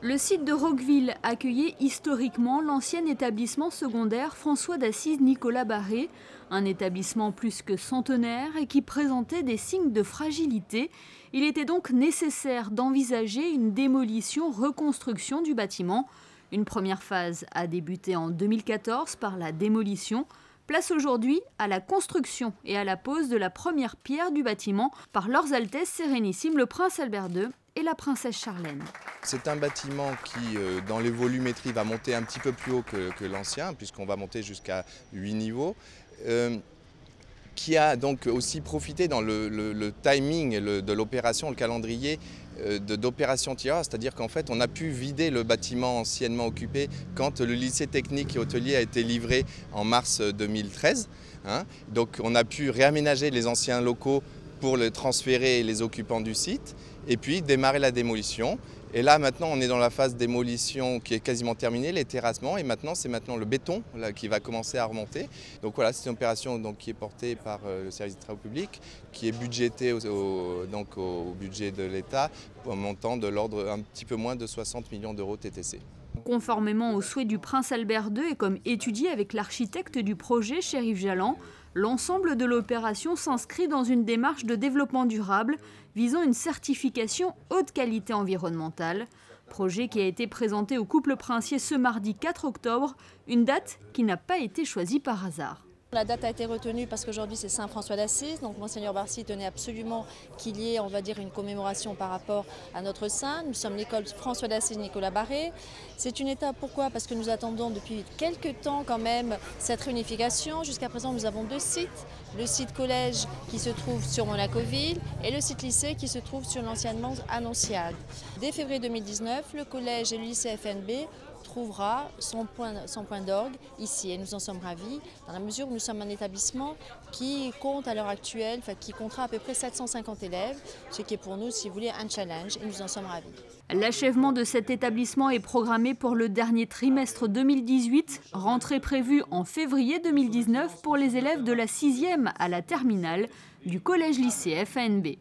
Le site de Roqueville accueillait historiquement l'ancien établissement secondaire François d'Assise Nicolas Barré, un établissement plus que centenaire et qui présentait des signes de fragilité. Il était donc nécessaire d'envisager une démolition-reconstruction du bâtiment. Une première phase a débuté en 2014 par la démolition. Place aujourd'hui à la construction et à la pose de la première pierre du bâtiment par leurs Altesses Sérénissimes le Prince Albert II et la Princesse Charlène. C'est un bâtiment qui, dans les volumétries, va monter un petit peu plus haut que l'ancien, puisqu'on va monter jusqu'à 8 niveaux, qui a donc aussi profité dans le timing de l'opération, le calendrier d'opération tireur, c'est-à-dire qu'en fait on a pu vider le bâtiment anciennement occupé quand le lycée technique et hôtelier a été livré en mars 2013. Donc on a pu réaménager les anciens locaux pour le transférer les occupants du site et puis démarrer la démolition. Et là maintenant on est dans la phase démolition qui est quasiment terminée, les terrassements, et maintenant c'est le béton là, qui va commencer à remonter. Donc voilà, c'est une opération donc, qui est portée par le service des travaux publics, qui est budgétée au budget de l'État pour un montant de l'ordre un petit peu moins de 60 millions d'euros TTC. Conformément aux souhaits du Prince Albert II et comme étudié avec l'architecte du projet, Chérif Jallan, l'ensemble de l'opération s'inscrit dans une démarche de développement durable visant une certification haute qualité environnementale. Projet qui a été présenté au couple princier ce mardi 4 octobre, une date qui n'a pas été choisie par hasard. La date a été retenue parce qu'aujourd'hui c'est Saint François d'Assise, donc Monseigneur Barcy tenait absolument qu'il y ait, on va dire, une commémoration par rapport à notre saint. Nous sommes l'école François d'Assise Nicolas Barré. C'est une étape, pourquoi? Parce que nous attendons depuis quelques temps quand même cette réunification. Jusqu'à présent nous avons deux sites, le site collège qui se trouve sur Monaco-Ville et le site lycée qui se trouve sur l'anciennement Annonciade. Dès février 2019, le collège et le lycée FNB trouvera son point d'orgue ici et nous en sommes ravis dans la mesure où nous sommes un établissement qui compte à l'heure actuelle, qui comptera à peu près 750 élèves, ce qui est pour nous, si vous voulez, un challenge et nous en sommes ravis. L'achèvement de cet établissement est programmé pour le dernier trimestre 2018, rentrée prévue en février 2019 pour les élèves de la 6e à la terminale du collège-lycée FNB.